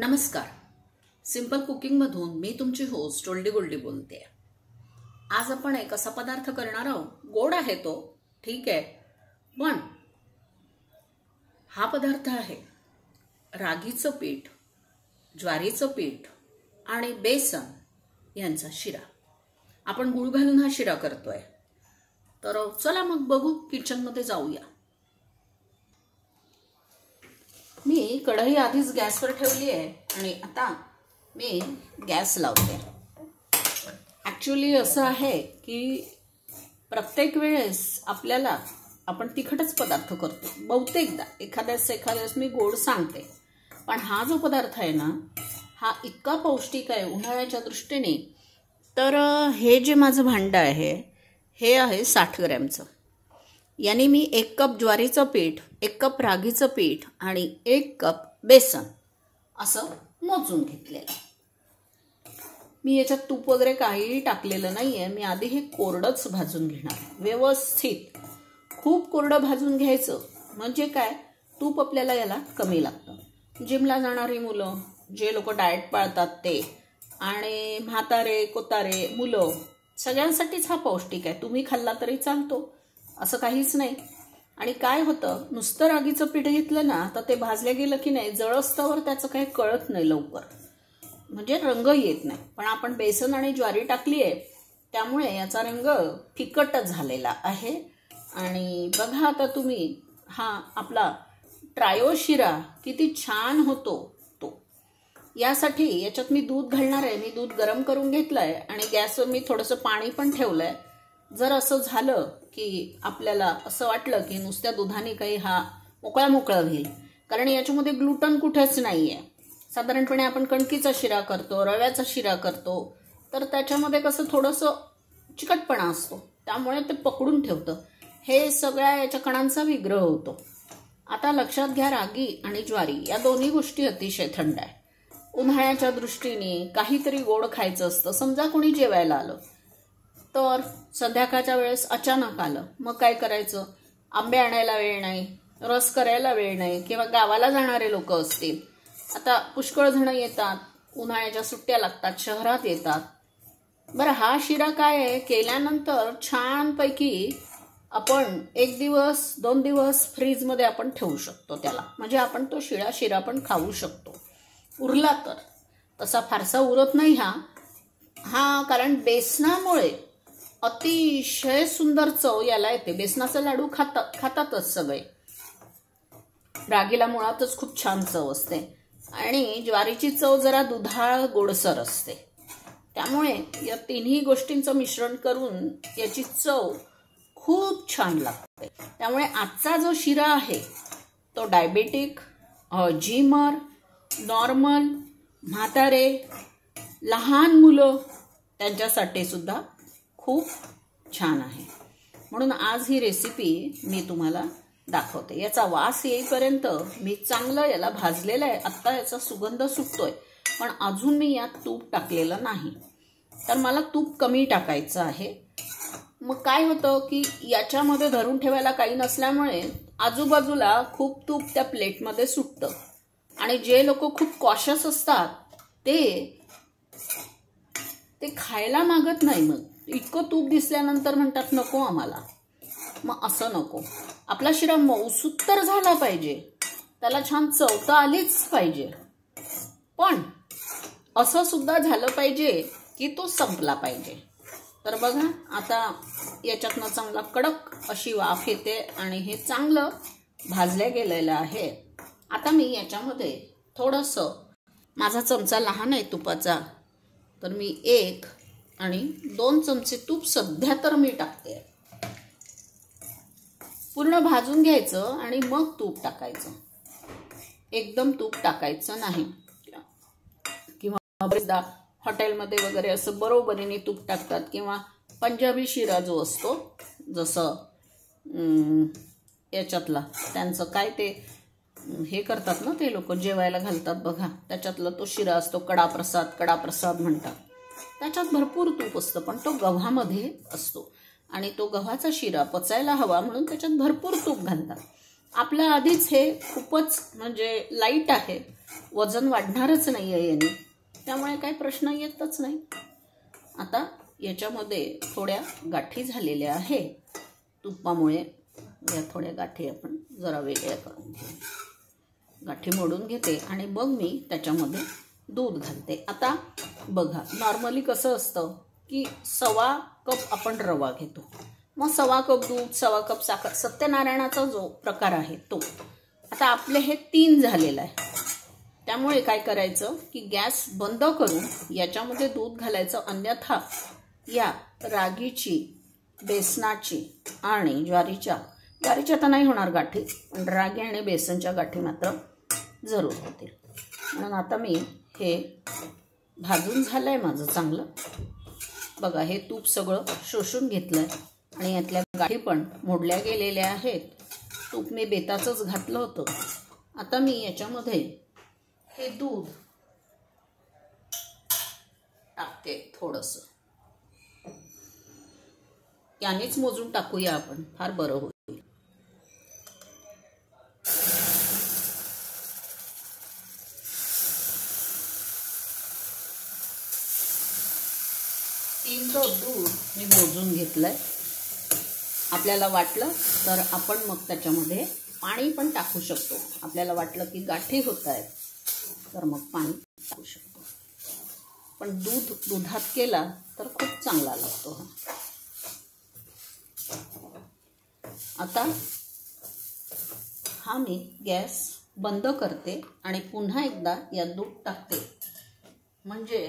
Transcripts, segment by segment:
नमस्कार. सिंपल कुकिंगमधून मी तुमची होस्ट ओल्डी गोल्डी बोलते. आज आपण एक असा पदार्थ करणार आहोत. गोड आहे तो, ठीक आहे, पण हा पदार्थ आहे रागीचं पीठ, ज्वारीचं पीठ आणि बेसन यांचा शिरा. आपण गुळ घालून हा शिरा करतोय. तर चला मग बघू, किचनमध्ये जाऊया. मी कढई आधीच गॅसवर ठेवली आहे आणि आता मी गॅस लावते. ॲक्च्युली असं आहे की प्रत्येक वेळेस आपण तिखटच पदार्थ करतो. बहुतेकदा एखाद्यास मी गोड सांगते, पण हा जो पदार्थ आहे ना, हा इतका पौष्टिक आहे उन्हाळ्याच्या दृष्टीने. तर हे जे माझं भांडं आहे हे आहे 60 ग्रॅमचं. याने मी 1 कप ज्वारीचं पीठ, 1 कप रागीचं पीठ आणि 1 कप बेसन असं मोजून घेतलेलं. मी याच्यात तूप वगैरे काहीही टाकलेलं नाही आहे. मी आधी हे कोरडंच भाजून घेणार, व्यवस्थित. खूप कोरडं भाजून घ्यायचं, म्हणजे काय, तूप आपल्याला याला कमी लागतं. जिमला जाणारी मुलं, जे लोक डाएट पाळतात ते, आणि म्हातारे कोतारे मुलं, सगळ्यांसाठीच हा पौष्टिक आहे. तुम्ही खाल्ला तरी चालतो, असं काहीच नाही. आणि काय होतं, नुसतं रागीचं पीठ घेतलं ना तर ते भाजल्या गेलं की नाही, जळस्तावर त्याचं काही कळत नाही लवकर, म्हणजे रंग येत नाही. पण आपण बेसन आणि ज्वारी टाकली आहे त्यामुळे याचा रंग फिकट झालेला आहे. आणि बघा आता तुम्ही, हा आपला ट्रायो शिरा किती छान होतो तो. यासाठी याच्यात मी दूध घालणार आहे. मी दूध गरम करून घेतलंय आणि गॅसवर मी थोडंसं पाणी पण ठेवलंय. जर असं झालं की आपल्याला असं वाटलं की नुसत्या दुधाने काही हा मोकळा होईल, कारण याच्यामध्ये ग्लुटन कुठेच नाही आहे. साधारणपणे आपण कणकीचा शिरा करतो, रव्याचा शिरा करतो, तर त्याच्यामध्ये कसं थोडंसं चिकटपणा असतो, त्यामुळे ते पकडून ठेवतं. हे सगळ्या याच्या कणांचा विग्रह होतो. आता लक्षात घ्या, रागी आणि ज्वारी या दोन्ही गोष्टी अतिशय थंड आहे. उन्हाळ्याच्या दृष्टीने काहीतरी गोड खायचं असतं. समजा कोणी जेवायला आलं, तर संध्याकाळच्या वेळेस अचानक आलं, मग काय करायचं? आंबे आणायला वेळ नाही, रस करायला वेळ नाही, किंवा गावाला जाणारे लोक असतील. आता पुष्कळ जण येतात, उन्हाळ्याच्या सुट्ट्या लागतात, शहरात येतात. बरं, हा शिरा काय आहे, केल्यानंतर छानपैकी आपण 1 दिवस 2 दिवस फ्रीजमध्ये आपण ठेवू शकतो त्याला, म्हणजे आपण तो शिरा पण खाऊ शकतो. उरला तर, तसा फारसा उरत नाही हा कारण बेसनामुळे अतिशय सुंदर चव याला येते. बेसनाचा लाडू खातातच सगळे. रागीला मुळातच खूप छान चव असते आणि ज्वारीची चव जरा दुधाळ गोडसर असते. त्यामुळे या तिन्ही गोष्टींचं मिश्रण करून याची चव खूप छान लागते. त्यामुळे आजचा जो शिरा आहे तो डायबेटिक, जिमर, नॉर्मल, म्हातारे, लहान मुलं त्यांच्यासाठी सुद्धा खूप छान आहे. म्हणून आज ही रेसिपी मी तुम्हाला दाखवते. याचा वास येईपर्यंत मी चांगलं याला भाजलेलं आहे. आत्ता याचा सुगंध सुटतोय, पण अजून मी यात तूप टाकलेलं नाही, तर मला तूप कमी टाकायचं आहे. मग काय होतं की याच्यामध्ये धरून ठेवायला काही नसल्यामुळे आजूबाजूला खूप तूप त्या प्लेटमध्ये सुटतं. आणि जे लोक खूप कॉशियस असतात ते खायला मागत नाही. मग इतकं तूप दिसल्यानंतर म्हणतात नको आम्हाला. मग असं नको. आपला शिरा मऊसूत तर झाला पाहिजे, त्याला छान चवता आलीच पाहिजे, पण असं सुद्धा झालं पाहिजे की तो संपला पाहिजे. तर बघा, आता याच्यातनं चांगला कडक अशी वाफ येते आणि हे चांगलं भाजल्या गेलेलं आहे. आता मी याच्यामध्ये थोडंसं, माझा चमचा लहान आहे तुपाचा, तर मी 1 आणि 2 चमचे तूप सध्या तर मी टाकते. पूर्ण भाजून घ्यायचं आणि मग तूप टाकायचं. एकदम तूप टाकायचं नाही. किंवा बरेचदा हॉटेलमध्ये वगैरे असं बरोबरीने तूप टाकतात, किंवा पंजाबी शिरा जो असतो, जसं याच्यातला त्यांचं काय ते हे करतात ना, ते लोक जेवायला घालतात बघा, त्याच्यातला तो शिरा असतो, कडाप्रसाद म्हणतात. त्याच्यात भरपूर तूप असतं, पण तो गव्हामध्ये असतो आणि तो गव्हाचा शिरा पचायला हवा म्हणून त्याच्यात भरपूर तूप घालतात. आपलं आधीच हे खूपच म्हणजे लाईट आहे, वजन वाढणारच नाही आहे याने, त्यामुळे काही प्रश्न येतच नाही. आता याच्यामध्ये थोड्या गाठी झालेल्या आहे तुपामुळे. या थोड्या गाठी आपण जरा वेगळ्या करून घेऊ. गाठी मोडून घेते आणि मग मी त्याच्यामध्ये दूध घालते. आता बघा, नॉर्मली कसं असतं की 1.25 कप आपण रवा घेतो, मग 1.25 कप दूध, 1.25 कप साखर, सत्यनारायणाचा जो प्रकार आहे तो. आता आपले हे 3 झालेलं आहे, त्यामुळे काय करायचं की गॅस बंद करून याच्यामध्ये दूध घालायचं. अन्यथा या रागीची, बेसनाची आणि ज्वारीच्या तर नाही होणार गाठी, पण रागी आणि बेसनच्या गाठी मात्र जरूर होतील. म्हणून आता मी हे भाजून झालं आहे माझं चांगलं. बघा, हे तूप सगळं शोषून घेतलं आहे आणि यातल्या गाठी पण मोडल्या गेलेल्या आहेत. तूप मी बेताचंच घातलं होतं. आता मी याच्यामध्ये हे दूध टाकते थोडंसं. यानेच मोजून टाकूया आपण, फार बरं होईल. तीन कप दूध मी मोजून घेतलंय. आपल्याला वाटलं तर आपण मग त्याच्यामध्ये पाणी पण टाकू शकतो. आपल्याला वाटलं की गाठी होत आहेत तर मग पाणी टाकू शकतो. पण दुधात केला तर खूप चांगला लागतो हा. आता हा मी गॅस बंद करते आणि पुन्हा एकदा यात दूध टाकते. म्हणजे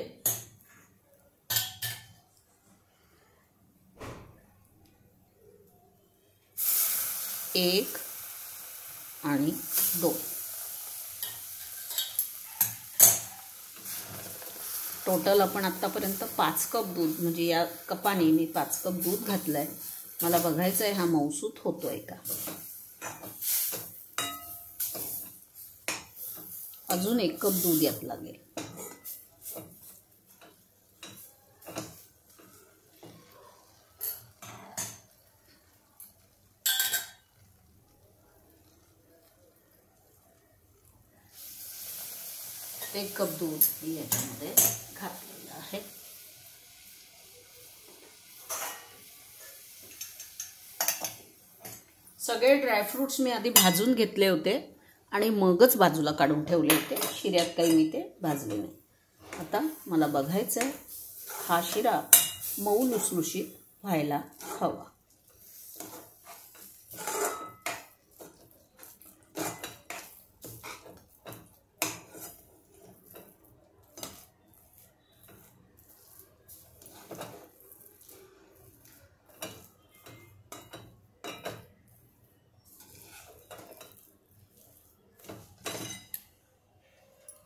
1 आणि 2 टोटल आपण आत्तापर्यंत 5 कप दूध, म्हणजे या कपाने मी 5 कप दूध घातलं आहे. मला बघायचं आहे हा मऊसूत होतो आहे का. अजून 1 कप दूध यात लागेल. एक कप दूध मी याच्यामध्ये घातलेलं आहे. सगळे ड्रायफ्रूट्स मी आधी भाजून घेतले होते आणि मगच बाजूला काढून ठेवले होते. शिऱ्यात काही मी ते भाजले नाही. आता मला बघायचं आहे हा शिरा मऊ लुसलुशीत व्हायला हवा.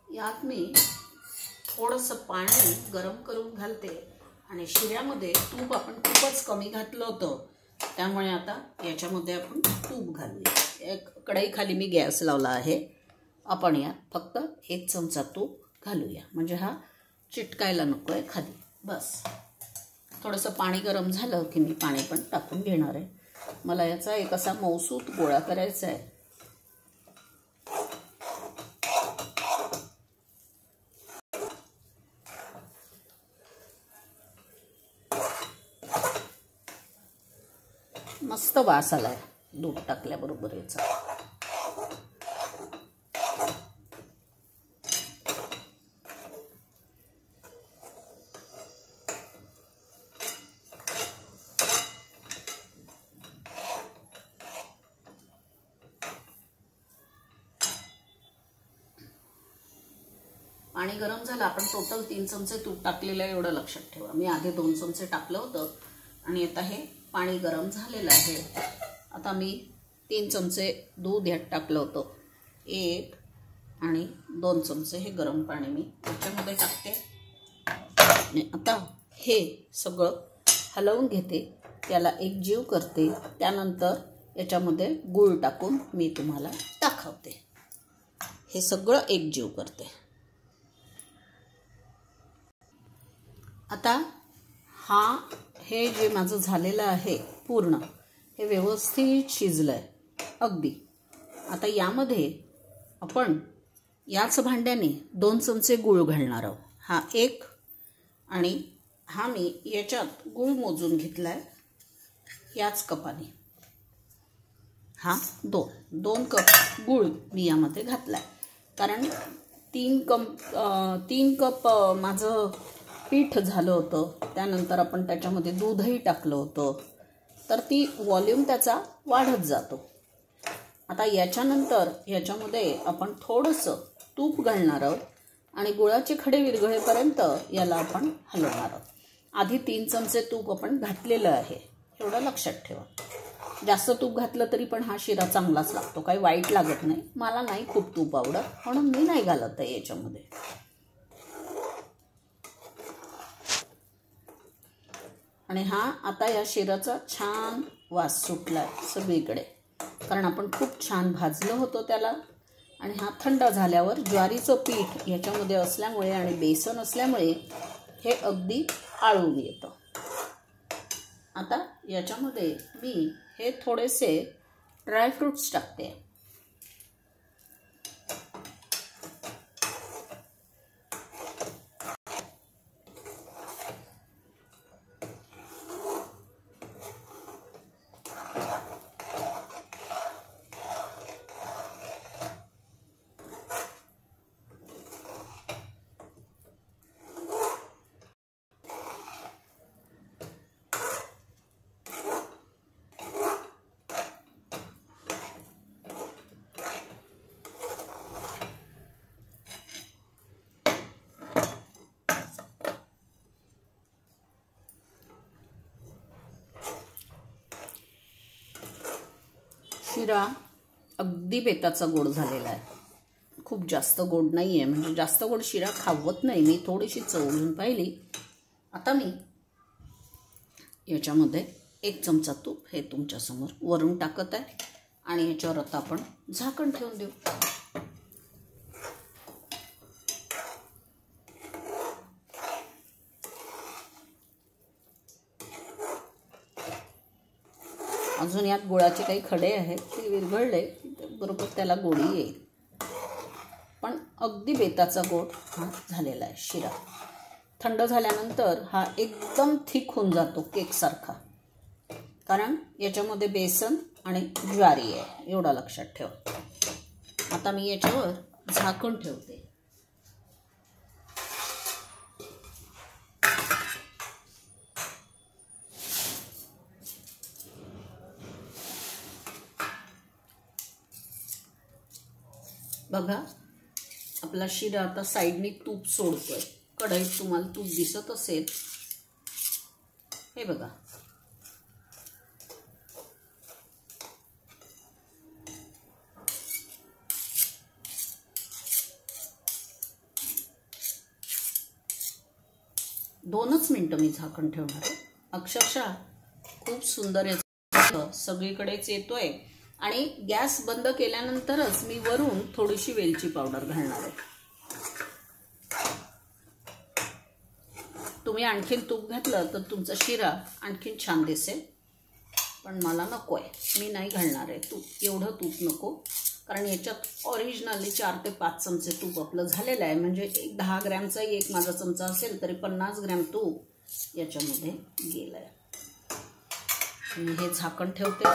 यात मी थोडंसं पाणी गरम करून घालते आणि शिऱ्यामध्ये तूप आपण खूपच कमी घातलं होतं, त्यामुळे आता याच्यामध्ये आपण तूप घालूया. एक कढईखाली मी गॅस लावला आहे. आपण यात फक्त 1 चमचा तूप घालूया, म्हणजे हा चिटकायला नको आहे खाली. बस थोडंसं पाणी गरम झालं की मी पाणी पण टाकून घेणार आहे. मला याचा एक असा मऊसूत गोळा करायचा आहे. मस्त वास आलाय दूध टाकल्याबरोबर याचा. पाणी गरम झालं. आपण टोटल 3 चमचे तूप टाकलेलं आहे एवढं लक्षात ठेवा. मी आधी 2 चमचे टाकलं होतं आणि आता हे पाणी गरम झालेलं आहे. आता मी 3 चमचे दूध यात टाकलं होतं. 1 आणि 2 चमचे हे गरम पाणी मी त्याच्यामध्ये टाकते. आणि आता हे सगळं हलवून घेते, त्याला एकजीव करते. त्यानंतर याच्यामध्ये गूळ टाकून मी तुम्हाला दाखवते. हे सगळं एकजीव करते. आता हे जे माझं झालेलं आहे पूर्ण, हे व्यवस्थित शिजलं आहे अगदी. आता यामध्ये आपण याच भांड्याने 2 चमचे गूळ घालणार आहोत. हा 1 आणि हा मी याच्यात गूळ मोजून घेतला आहे याच कपाने. हा 2 कप गूळ मी यामध्ये घातला आहे. कारण 3 कप माझं पीठ झालं होतं. त्यानंतर आपण त्याच्यामध्ये दूधही टाकलं होतं, तर ती व्हॉल्यूम त्याचा वाढत जातो. आता याच्यानंतर याच्यामध्ये आपण थोडंसं तूप घालणार आहोत आणि गुळाचे खडे विरघळेपर्यंत याला आपण हलवणार आहोत. आधी 3 चमचे तूप आपण घातलेलं आहे, एवढं लक्षात ठेवा. जास्त तूप घातलं तरी पण हा शिरा चांगलाच लागतो, काही वाईट लागत नाही. मला नाही खूप तूप आवडत म्हणून मी नाही घालत आहे याच्यामध्ये. आणि हा आता या शिराचा छान वास सुटला आहे सगळीकडे, कारण आपण खूप छान भाजलं होतं त्याला. आणि हा थंड झाल्यावर ज्वारीचं पीठ याच्यामध्ये असल्यामुळे आणि बेसन असल्यामुळे हे अगदी आळून येतं. आता याच्यामध्ये मी हे थोडेसे ड्रायफ्रूट्स टाकते. शिरा अगदी बेताचा गोड झालेला आहे, खूप जास्त गोड नाही आहे. म्हणजे जास्त गोड शिरा खावत नाही मी, थोडीशी चव घेऊन पाहिली. आता मी याच्यामध्ये 1 चमचा तूप हे तुमच्यासमोर वरून टाकत आहे आणि याच्यावर आता आपण झाकण ठेवून देऊ. अजून यात गुळाचे काही खडे आहेत, ते विरघळले बरोबर त्याला गोडी येईल. पण अगदी बेताचा गोड हा झालेला आहे शिरा. थंड झाल्यानंतर हा एकदम थिक होऊन जातो केकसारखा, कारण याच्यामध्ये बेसन आणि ज्वारी आहे, एवढा लक्षात ठेव. आता मी याच्यावर झाकण ठेवते. बघा आपला शिरा आता साईडनी तूप सोडतोय. कढईत तुम्हाला तूप दिसत असेल, हे बघा. दोनच मिनिटं मी झाकण ठेवणार आहे. अक्षरशः खूप सुंदर येतो, सगळीकडेच येतोय. आणि गॅस बंद केल्यानंतरच मी वरून थोडीशी वेलची पावडर घालणार आहे. तुम्ही आणखीन तूप घातलं तर तुमचा शिरा आणखीन छान दिसेल, पण मला नको आहे, मी नाही घालणार आहे तूप. एवढं तूप नको, कारण याच्यात ओरिजिनली 4 ते 5 चमचे तूप आपलं झालेलं आहे. म्हणजे 10 ग्रॅमचा एक माझा चमचा असेल तरी 50 ग्रॅम तूप याच्यामध्ये गेलं आहे. मी हे झाकण ठेवते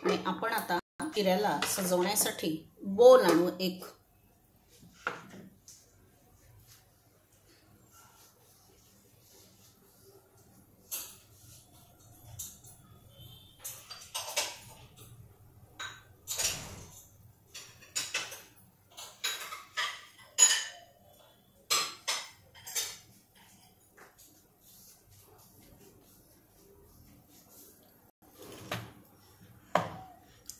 आणि आपण आता शिऱ्याला सजवण्यासाठी बोल आणू एक.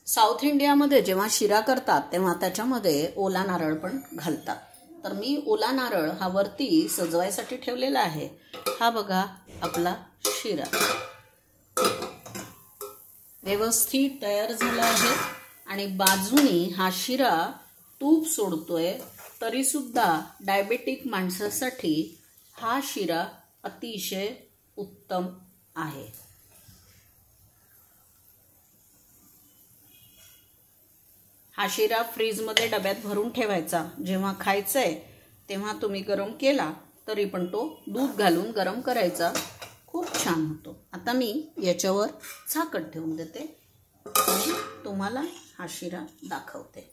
साऊथ इंडियामध्ये जेव्हा शिरा करतात तेव्हा त्याच्यामध्ये ओला नारळ पण घालतात. तर मी ओला नारळ हा वरती सजवायसाठी ठेवलेला आहे. हा बघा आपला शिरा व्यवस्थित तयार झाला आहे आणि बाजूनी हा शिरा तूप सोडतोय. तरी सुद्धा डायबेटिक माणसासाठी हा शिरा अतिशय उत्तम आहे. हा शिरा फ्रीजमध्ये डब्यात भरून ठेवायचा. जेव्हा खायचंय तेव्हा तुम्ही गरम केला तरी पण तो दूध घालून गरम करायचा. खूप छान होतो. आता मी याच्यावर झाकण ठेवून देते आणि तुम्हाला हा शिरा दाखवते.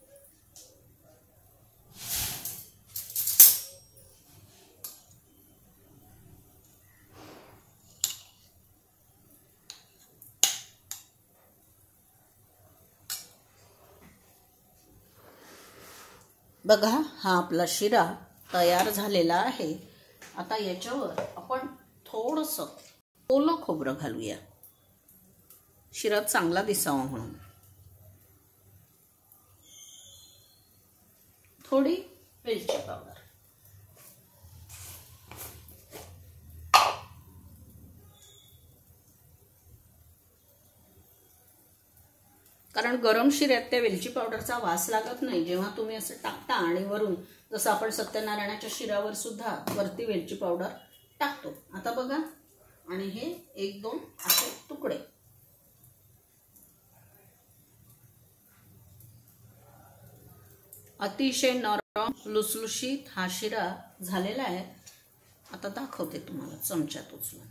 बघा, हा आपला शिरा तयार झालेला आहे. आता याच्यावर आपण थोडंसं ओलं खोबरं घालूया, शिरा चांगला दिसावा म्हणून. थोडी वेलची पावडर, कारण गरम शिऱ्यात त्या वेलची पावडरचा वास लागत नाही. जेव्हा तुम्ही असं टाकता आणि वरून, जसं आपण सत्यनारायणाच्या शिऱ्यावर सुद्धा वरती वेलची पावडर टाकतो. आता बघा, आणि हे 1-2 असे तुकडे. अतिशय नरम लुसलुशीत हा शिरा झालेला आहे. आता दाखवते तुम्हाला चमच्यात उचलून.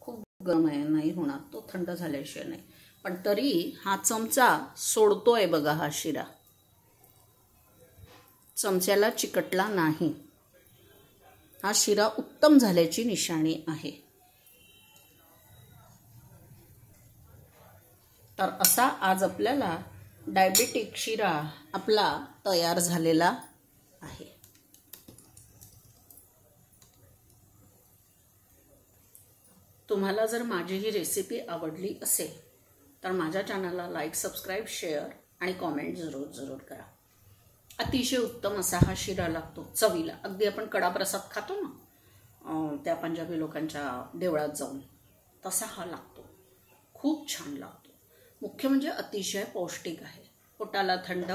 खूप गरम आहे, नाही होणार तो थंड झाल्याशिवाय नाही. पण तरी हा चमचा सोडतोय बघा. हा शिरा चमच्याला चिकटला नाही. हा शिरा उत्तम झाल्याची निशाणी आहे. तर असा आज आपल्याला डायबेटिक शिरा आपला तयार झालेला आहे. तुम्हाला जर माझी ही रेसिपी आवडली असेल तर माझ्या चॅनलला लाईक, सबस्क्राईब, शेअर आणि कॉमेंट जरूर करा. अतिशय उत्तम असा हा शिरा लागतो चवीला. अगदी आपण कडा प्रसाद खातो ना त्या पंजाबी लोकांच्या देवळात जाऊन, तसा हा लागतो. खूप छान लागतो. मुख्य म्हणजे अतिशय पौष्टिक आहे. पोटाला थंड,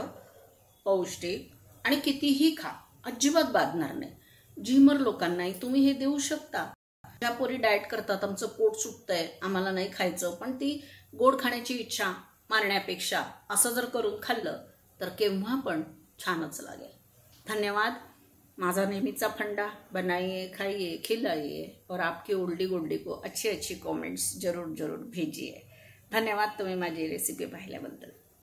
पौष्टिक आणि कितीही खा, अजिबात बाधणार नाही. जिमर लोकांनाही तुम्ही हे देऊ शकता. ज्या पोरी डाएट करतात, आमचं पोट सुटतंय, आम्हाला नाही खायचं, पण ती गोड खाण्याची इच्छा मारण्यापेक्षा असं जर करून खाल्लं तर केव्हा पण छानच लागेल. धन्यवाद. माझा नेहमीचा फंडा, बनाइए, खाइए, खिलाइए और आपकी ओल्डी गोल्डी को अच्छी कमेंट्स जरूर भेजिए. धन्यवाद तुम्ही माझी रेसिपी पाहिल्याबद्दल.